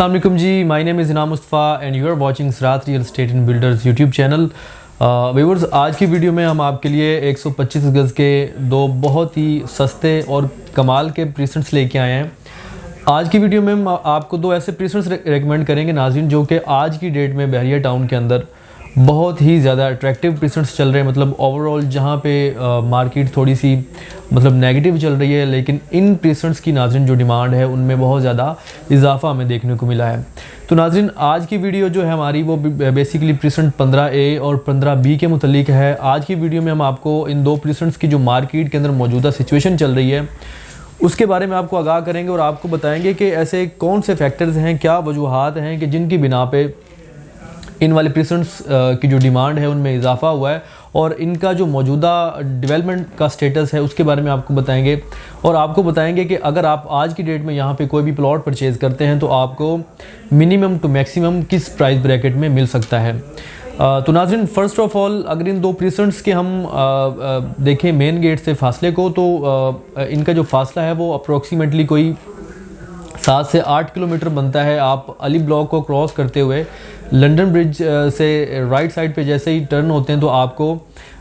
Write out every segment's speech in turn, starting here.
अस्सलाम वालेकुम जी, my name is Inam Mustafa and you are watching Sirat real estate and builders YouTube channel. Viewers, आज की video में हम आपके लिए 125 गज़ के दो बहुत ही सस्ते और कमाल के प्रीसेंट्स लेके आए हैं। आज की वीडियो में हम आपको दो ऐसे प्रीसेंट्स रेकमेंड करेंगे नाज़रीन, जो कि आज की डेट में बहरिया टाउन के अंदर बहुत ही ज़्यादा अट्रैक्टिव प्रीसेंट्स चल रहे हैं। मतलब ओवरऑल जहाँ पे मार्केट थोड़ी सी मतलब नेगेटिव चल रही है, लेकिन इन प्रीसेंट्स की नाज़रीन जो डिमांड है उनमें बहुत ज़्यादा इजाफा हमें देखने को मिला है। तो नाज़रीन, आज की वीडियो जो है हमारी वो बेसिकली प्रीसेंट 15A और 15B के मुतल्लिक है। आज की वीडियो में हम आपको इन दो प्रीसेंट्स की जो मार्केट के अंदर मौजूदा सिचुएशन चल रही है उसके बारे में आपको आगाह करेंगे और आपको बताएंगे कि ऐसे कौन से फैक्टर्स हैं, क्या वजूहात हैं कि जिनकी बिना पे इन वाले प्रीसेंट्स की जो डिमांड है उनमें इजाफा हुआ है, और इनका जो मौजूदा डेवलपमेंट का स्टेटस है उसके बारे में आपको बताएंगे। और आपको बताएंगे कि अगर आप आज की डेट में यहाँ पे कोई भी प्लॉट परचेज़ करते हैं तो आपको मिनिमम टू मैक्सिमम किस प्राइस ब्रैकेट में मिल सकता है। तो नाज़रीन, फ़र्स्ट ऑफ़ ऑल अगर इन दो प्रीसेंट्स के हम देखें मेन गेट से फासले को, तो इनका जो फासला है वो अप्रोक्सीमेटली कोई 7 से 8 किलोमीटर बनता है। आप अली ब्लॉक को क्रॉस करते हुए लंदन ब्रिज से राइट साइड पे जैसे ही टर्न होते हैं तो आपको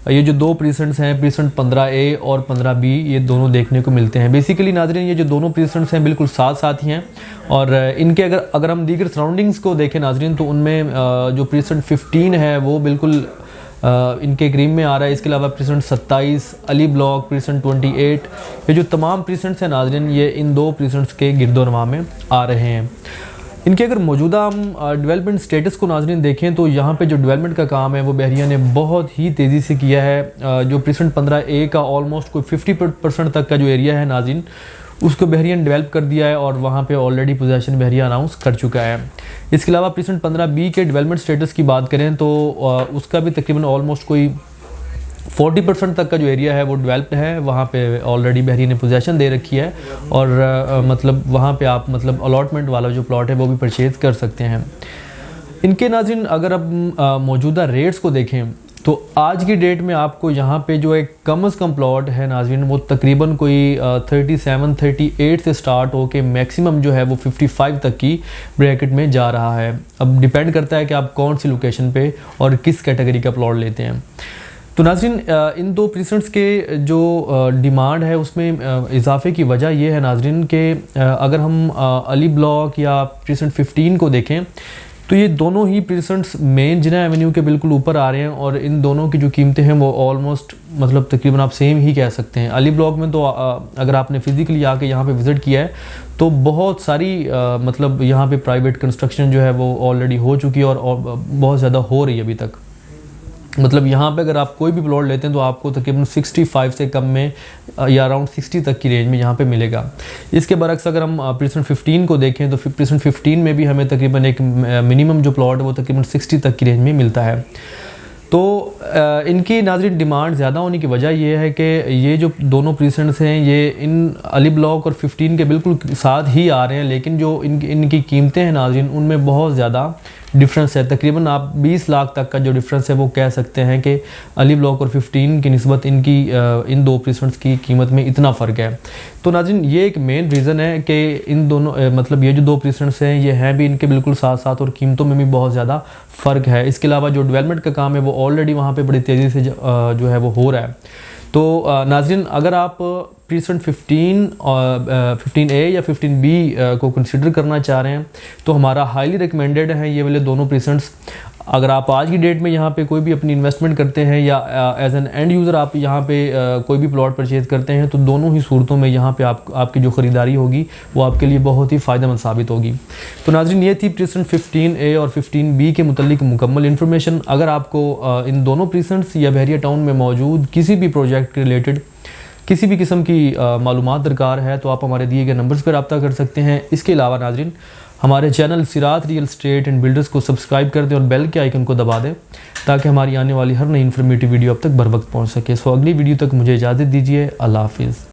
ये जो दो प्रीसेंट्स हैं, प्रीसेंट 15A और 15B, ये दोनों देखने को मिलते हैं। बेसिकली नाज़रीन, ये जो दोनों प्रीसेंट्स हैं बिल्कुल साथ साथ ही हैं, और इनके अगर हम दीगर सराउंडिंग्स को देखें नाज़रीन, तो उनमें जो प्रीसेंट 15 है वो बिल्कुल इनके करीब में आ रहा है। इसके अलावा प्रीसेंट 27, अली ब्लॉक, प्रीसेंट 28, ये जो तमाम प्रीसेंट्स हैं नाज़रीन, ये इन दो प्रीसेंट्स के गिरदोनवा में आ रहे हैं। इनके अगर मौजूदा हम डेवलपमेंट स्टेटस को नाज़रीन देखें तो यहाँ पे जो डेवलपमेंट का काम है वो बहरिया ने बहुत ही तेज़ी से किया है। जो प्रीसेंट 15A का ऑलमोस्ट कोई 50% तक का जो एरिया है नाज़रीन, उसको बहरिया ने डेवलप कर दिया है और वहाँ पे ऑलरेडी पोजेसन बहरिया अनाउंस कर चुका है। इसके अलावा प्रीसेंट 15B के डेवलपमेंट स्टेटस की बात करें तो उसका भी तकरीबन ऑलमोस्ट कोई 40% तक का जो एरिया है वो डेवलप्ड है। वहाँ पे ऑलरेडी बहरिया ने पोजेसन दे रखी है, और मतलब वहाँ पे आप मतलब अलॉटमेंट वाला जो प्लॉट है वो भी परचेज़ कर सकते हैं। इनके नाज़रीन अगर अब मौजूदा रेट्स को देखें तो आज की डेट में आपको यहाँ पे जो एक कम से कम प्लॉट है नाज़रीन वो तकरीबन कोई 37-38 से स्टार्ट हो के मैक्सिमम जो है वो 55 तक की ब्रैकेट में जा रहा है। अब डिपेंड करता है कि आप कौन सी लोकेशन पे और किस कैटेगरी का प्लॉट लेते हैं। तो नाज़रीन, इन दो प्रीसेंट्स के जो डिमांड है उसमें इजाफे की वजह यह है नाज़रीन कि अगर हम अली ब्लॉक या प्रीसेंट 15 को देखें तो ये दोनों ही प्रीसेंट्स मेन जिना एवेन्यू के बिल्कुल ऊपर आ रहे हैं, और इन दोनों की जो कीमतें हैं वो ऑलमोस्ट मतलब तकरीबन आप सेम ही कह सकते हैं। अली ब्लॉक में तो अगर आपने फ़िज़िकली आके यहाँ पे विज़िट किया है तो बहुत सारी मतलब यहाँ पे प्राइवेट कंस्ट्रक्शन जो है वो ऑलरेडी हो चुकी है और बहुत ज़्यादा हो रही है अभी तक। मतलब यहाँ पे अगर आप कोई भी प्लॉट लेते हैं तो आपको तकरीबन 65 से कम में या अराउंड 60 तक की रेंज में यहाँ पे मिलेगा। इसके बरक्स अगर हम प्रीसेंट 15 को देखें तो प्रीसेंट 15 में भी हमें तकरीबन एक मिनिमम जो प्लॉट है वो तकरीबन 60 तक की रेंज में मिलता है। तो इनकी नाज़रीन डिमांड ज़्यादा होने की वजह यह है कि ये जो दोनों प्रीसेंट्स हैं ये इन अली ब्लॉक और 15 के बिल्कुल साथ ही आ रहे हैं, लेकिन जो इनकी कीमतें हैं नाज़रीन उनमें बहुत ज़्यादा डिफरेंस है। तकरीबन आप 20 लाख तक का जो डिफरेंस है वो कह सकते हैं कि अली ब्लॉक और 15 की निस्बत इन दो प्रीसेंट्स की कीमत में इतना फ़र्क है। तो नाज़रीन, ये एक मेन रीज़न है कि इन दोनों मतलब ये जो दो प्रीसेंट्स हैं ये हैं भी इनके बिल्कुल साथ साथ, और कीमतों में भी बहुत ज़्यादा फ़र्क है। इसके अलावा जो डेवलपमेंट का काम है वो ऑलरेडी वहाँ पे बड़ी तेज़ी से जो है वो हो रहा है। तो नाज़रीन, अगर आप प्रीसेंट 15A या 15B को कंसिडर करना चाह रहे हैं तो हमारा हाईली रिकमेंडेड है ये वाले दोनों प्रीसेंट्स। अगर आप आज की डेट में यहाँ पे कोई भी अपनी इन्वेस्टमेंट करते हैं या एज एन एंड यूज़र आप यहाँ पे कोई भी प्लॉट परचेज़ करते हैं तो दोनों ही सूरतों में यहाँ पे आपकी जो ख़रीदारी होगी वो आपके लिए बहुत ही फ़ायदेमंद साबित होगी। तो नाज़रीन, ये थी प्रीसेंट 15A और 15B के मुतल्लिक मुकम्मल इन्फॉर्मेशन। अगर आपको इन दोनों प्रीसेंट्स या बहरिया टाउन में मौजूद किसी भी प्रोजेक्ट के रिलेटेड किसी भी किस्म की मालूमात दरकार है तो आप हमारे दिए गए नंबर्स पर रब्ता कर सकते हैं। इसके अलावा नाज़रीन, हमारे चैनल सिरात रियल एस्टेट एंड बिल्डर्स को सब्सक्राइब कर दें और बेल के आइकन को दबा दें ताकि हमारी आने वाली हर नई इन्फॉर्मेटिव वीडियो अब तक बर वक्त पहुँच सके। सो अगली वीडियो तक मुझे इजाज़त दीजिए। अल्लाह हाफिज़।